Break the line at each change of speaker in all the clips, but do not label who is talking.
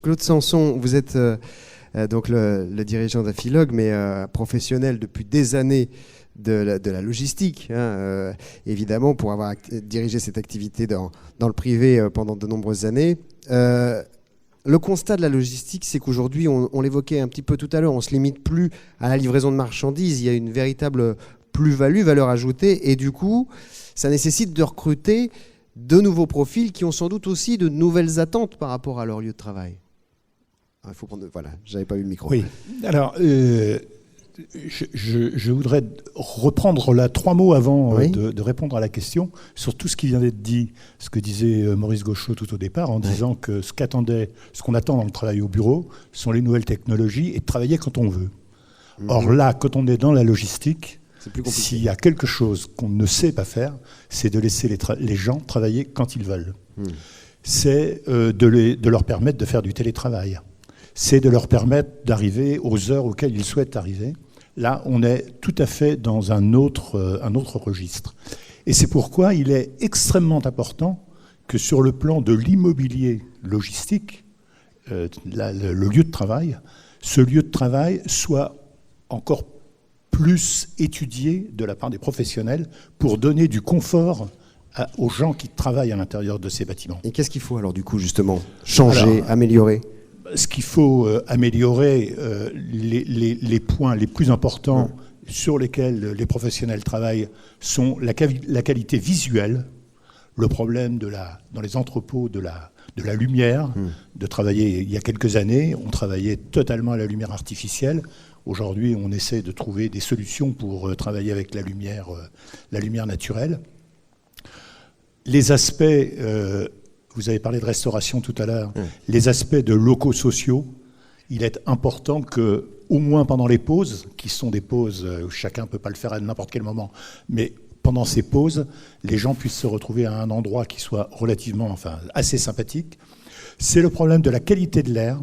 Claude Sanson, vous êtes donc le dirigeant d'Affilogue, mais professionnel depuis des années de la logistique. Évidemment, pour avoir dirigé cette activité dans le privé pendant de nombreuses années. Le constat de la logistique, c'est qu'aujourd'hui, on l'évoquait un petit peu tout à l'heure, on ne se limite plus à la livraison de marchandises. Il y a une véritable plus-value, valeur ajoutée, et du coup, ça nécessite de recruter de nouveaux profils qui ont sans doute aussi de nouvelles attentes par rapport à leur lieu de travail. Il faut prendre... Voilà, j'avais pas eu le micro.
Oui, alors je voudrais reprendre là 3 mots avant
oui.
de répondre à la question sur tout ce qui vient d'être dit, ce que disait Maurice Gauchot tout au départ, en disant que ce qu'on attend dans le travail au bureau sont les nouvelles technologies et de travailler quand on veut. Or là, quand on est dans la logistique, s'il y a quelque chose qu'on ne sait pas faire, c'est de laisser les gens travailler quand ils veulent. C'est de leur permettre de faire du télétravail. C'est de leur permettre d'arriver aux heures auxquelles ils souhaitent arriver. Là, on est tout à fait dans un autre registre. Et c'est pourquoi il est extrêmement important que sur le plan de l'immobilier logistique, le lieu de travail, ce lieu de travail soit encore plus étudié de la part des professionnels pour donner du confort aux gens qui travaillent à l'intérieur de ces bâtiments.
Et qu'est-ce qu'il faut alors du coup justement changer, améliorer ?
Ce qu'il faut améliorer, les points les plus importants sur lesquels les professionnels travaillent sont la qualité visuelle, le problème dans les entrepôts de la lumière, de travailler il y a quelques années, on travaillait totalement à la lumière artificielle. Aujourd'hui, on essaie de trouver des solutions pour travailler avec la lumière naturelle. Les aspects, vous avez parlé de restauration tout à l'heure, les aspects de locaux sociaux, il est important que, au moins pendant les pauses, qui sont des pauses, chacun ne peut pas le faire à n'importe quel moment, mais pendant ces pauses, les gens puissent se retrouver à un endroit qui soit assez sympathique. C'est le problème de la qualité de l'air.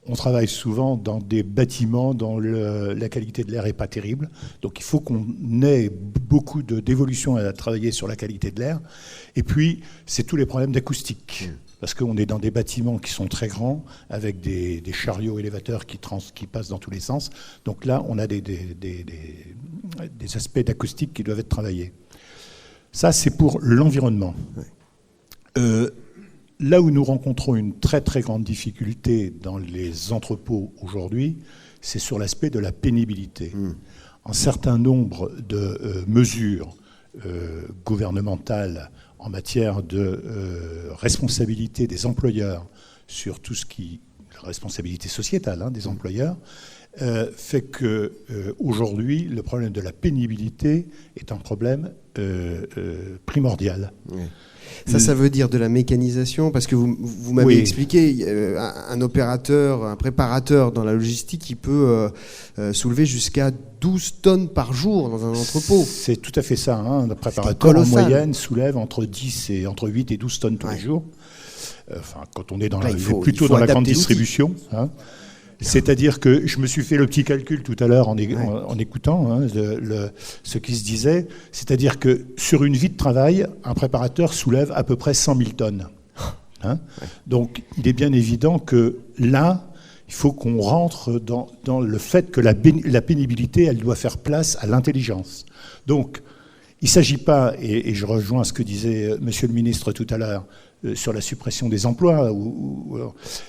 On travaille souvent dans des bâtiments dont la qualité de l'air n'est pas terrible. Donc il faut qu'on ait beaucoup d'évolution à travailler sur la qualité de l'air. Et puis, c'est tous les problèmes d'acoustique. Parce qu'on est dans des bâtiments qui sont très grands, avec des chariots élévateurs qui passent dans tous les sens. Donc là, on a des aspects d'acoustique qui doivent être travaillés. Ça, c'est pour l'environnement. Là où nous rencontrons une très très grande difficulté dans les entrepôts aujourd'hui, c'est sur l'aspect de la pénibilité. Un certain nombre de mesures gouvernementales en matière de responsabilité des employeurs sur tout ce qui est responsabilité sociétale des employeurs, fait que aujourd'hui le problème de la pénibilité est un problème primordial.
Ça veut dire de la mécanisation, parce que vous m'avez expliqué, un opérateur, un préparateur dans la logistique, qui peut soulever jusqu'à 12 tonnes par jour dans un entrepôt.
C'est tout à fait ça. Un préparateur, en moyenne, soulève entre 8 et 12 tonnes tous les jours. Quand on est plutôt dans la grande distribution. C'est-à-dire que je me suis fait le petit calcul tout à l'heure en écoutant ce qui se disait. C'est-à-dire que sur une vie de travail, un préparateur soulève à peu près 100 000 tonnes. Donc il est bien évident que là, il faut qu'on rentre dans le fait que la pénibilité, elle doit faire place à l'intelligence. Donc il ne s'agit pas, et je rejoins ce que disait Monsieur le ministre tout à l'heure, sur la suppression des emplois.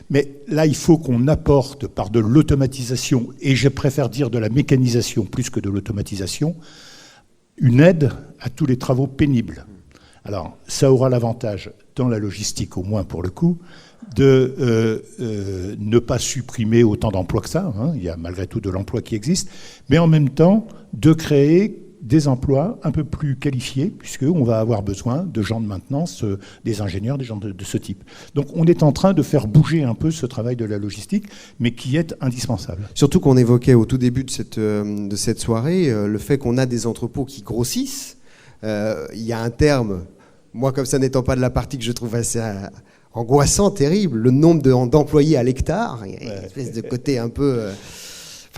Mais là, il faut qu'on apporte par de l'automatisation, et je préfère dire de la mécanisation plus que de l'automatisation, une aide à tous les travaux pénibles. Alors, ça aura l'avantage, dans la logistique au moins pour le coup, de ne pas supprimer autant d'emplois que ça. Il y a malgré tout de l'emploi qui existe, mais en même temps de créer des emplois un peu plus qualifiés, puisqu'on va avoir besoin de gens de maintenance, des ingénieurs, des gens de ce type. Donc on est en train de faire bouger un peu ce travail de la logistique, mais qui est indispensable.
Surtout qu'on évoquait au tout début de cette soirée le fait qu'on a des entrepôts qui grossissent. Il y a un terme, moi comme ça n'étant pas de la partie que je trouve assez angoissant, terrible, le nombre d'employés à l'hectare. Il y a une espèce de côté un peu...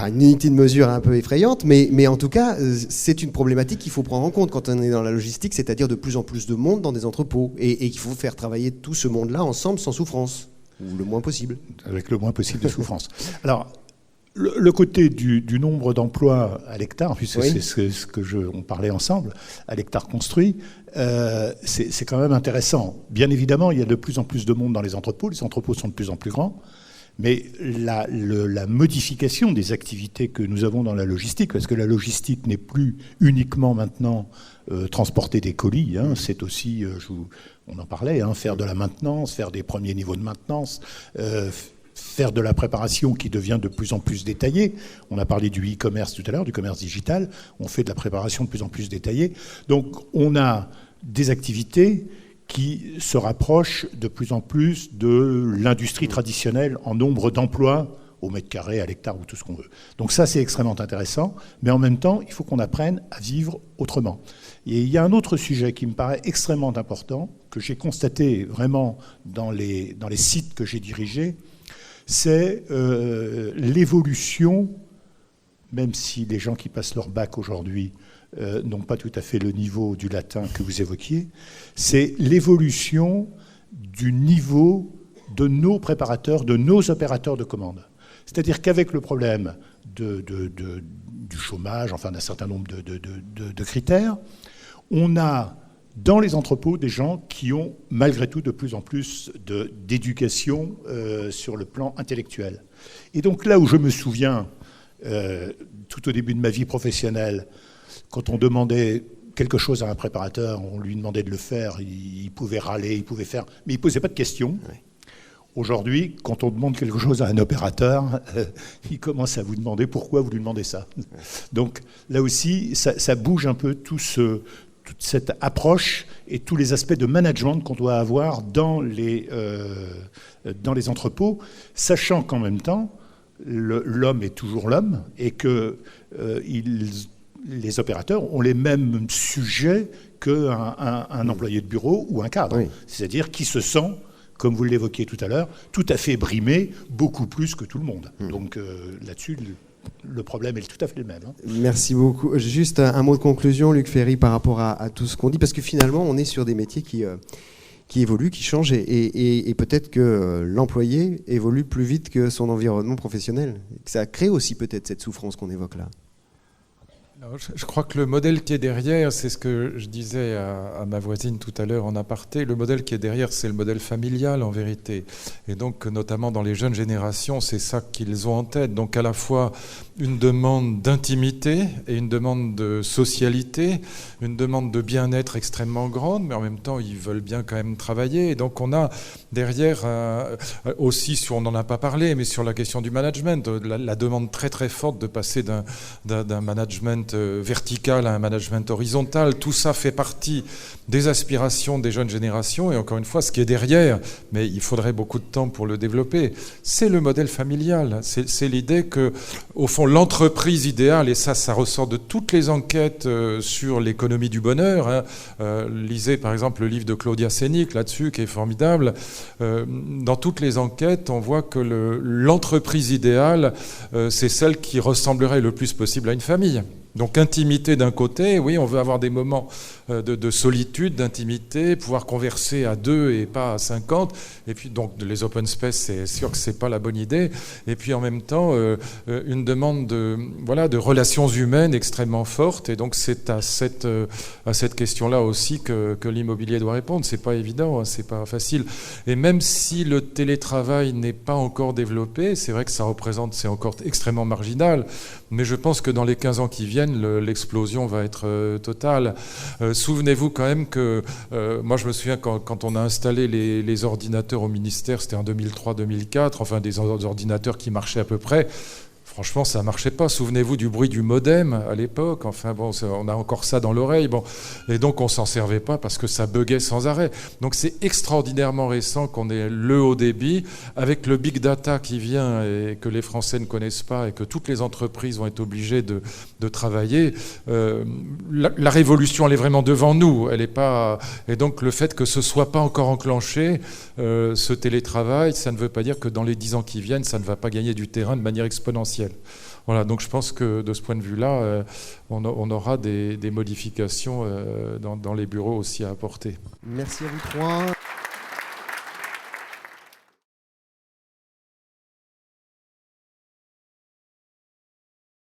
une unité de mesure un peu effrayante, mais en tout cas, c'est une problématique qu'il faut prendre en compte quand on est dans la logistique, c'est-à-dire de plus en plus de monde dans des entrepôts, et qu'il faut faire travailler tout ce monde-là ensemble sans souffrance. Ou le moins possible.
Avec le moins possible de souffrance. Alors, le côté du nombre d'emplois à l'hectare, puisque c'est ce que on parlait ensemble, à l'hectare construit, c'est quand même intéressant. Bien évidemment, il y a de plus en plus de monde dans les entrepôts sont de plus en plus grands, mais la modification des activités que nous avons dans la logistique, parce que la logistique n'est plus uniquement maintenant transporter des colis, c'est aussi, on en parlait, faire de la maintenance, faire des premiers niveaux de maintenance, faire de la préparation qui devient de plus en plus détaillée. On a parlé du e-commerce tout à l'heure, du commerce digital. On fait de la préparation de plus en plus détaillée. Donc, on a des activités qui se rapprochent de plus en plus de l'industrie traditionnelle en nombre d'emplois au mètre carré, à l'hectare ou tout ce qu'on veut. Donc ça, c'est extrêmement intéressant. Mais en même temps, il faut qu'on apprenne à vivre autrement. Et il y a un autre sujet qui me paraît extrêmement important, que j'ai constaté vraiment dans les sites que j'ai dirigés, c'est l'évolution, même si les gens qui passent leur bac aujourd'hui n'ont pas tout à fait le niveau du latin que vous évoquiez, c'est l'évolution du niveau de nos préparateurs, de nos opérateurs de commande. C'est-à-dire qu'avec le problème du chômage, enfin d'un certain nombre de critères, on a dans les entrepôts des gens qui ont malgré tout de plus en plus d'éducation sur le plan intellectuel. Et donc là où je me souviens, tout au début de ma vie professionnelle, quand on demandait quelque chose à un préparateur, on lui demandait de le faire, il pouvait râler, il pouvait faire, mais il ne posait pas de questions. Ouais. Aujourd'hui, quand on demande quelque chose à un opérateur, il commence à vous demander pourquoi vous lui demandez ça. Donc là aussi, ça bouge un peu toute cette approche et tous les aspects de management qu'on doit avoir dans les entrepôts, sachant qu'en même temps, l'homme est toujours l'homme et que les opérateurs ont les mêmes sujets qu'un employé de bureau ou un cadre. Oui. C'est-à-dire qui se sent, comme vous l'évoquiez tout à l'heure, tout à fait brimé, beaucoup plus que tout le monde. Donc là-dessus, le problème est tout à fait le même.
Merci beaucoup. Juste un mot de conclusion, Luc Ferry, par rapport à tout ce qu'on dit, parce que finalement, on est sur des métiers qui évoluent, qui changent, et peut-être que l'employé évolue plus vite que son environnement professionnel. Ça crée aussi peut-être cette souffrance qu'on évoque là.
Alors, je crois que le modèle qui est derrière, c'est ce que je disais à ma voisine tout à l'heure en aparté, le modèle qui est derrière, c'est le modèle familial en vérité. Et donc, notamment dans les jeunes générations, c'est ça qu'ils ont en tête. Donc, à la fois une demande d'intimité et une demande de socialité, une demande de bien-être extrêmement grande, mais en même temps, ils veulent bien quand même travailler. Et donc, on a derrière aussi, on n'en a pas parlé, mais sur la question du management, la demande très très forte de passer d'un management vertical à un management horizontal. Tout ça fait partie des aspirations des jeunes générations. Et encore une fois, ce qui est derrière, mais il faudrait beaucoup de temps pour le développer, c'est le modèle familial. C'est l'idée que, au fond, l'entreprise idéale, et ça ressort de toutes les enquêtes sur l'économie du bonheur. Lisez par exemple le livre de Claudia Sénic là-dessus, qui est formidable. Dans toutes les enquêtes, on voit que l'entreprise idéale, c'est celle qui ressemblerait le plus possible à une famille. Donc intimité d'un côté, oui, on veut avoir des moments de solitude, d'intimité, pouvoir converser à 2 et pas à 50. Et puis donc les open space, c'est sûr que c'est pas la bonne idée. Et puis en même temps, une demande de relations humaines extrêmement forte. Et donc c'est à cette question-là aussi que l'immobilier doit répondre. C'est pas évident, c'est pas facile. Et même si le télétravail n'est pas encore développé, c'est vrai que c'est encore extrêmement marginal. Mais je pense que dans les 15 ans qui viennent, l'explosion va être totale. Souvenez-vous quand même que, moi je me souviens quand on a installé les ordinateurs au ministère, c'était en 2003-2004, enfin des ordinateurs qui marchaient à peu près. Franchement, ça ne marchait pas. Souvenez-vous du bruit du modem à l'époque. Enfin bon, on a encore ça dans l'oreille. Bon. Et donc, on ne s'en servait pas parce que ça buguait sans arrêt. Donc, c'est extraordinairement récent qu'on ait le haut débit. Avec le big data qui vient et que les Français ne connaissent pas et que toutes les entreprises vont être obligées de travailler, la révolution, elle est vraiment devant nous. Elle est pas... Et donc, le fait que ce ne soit pas encore enclenché, ce télétravail, ça ne veut pas dire que dans les 10 ans qui viennent, ça ne va pas gagner du terrain de manière exponentielle. Voilà, donc je pense que de ce point de vue-là, on aura des modifications dans les bureaux aussi à apporter.
Merci à vous trois.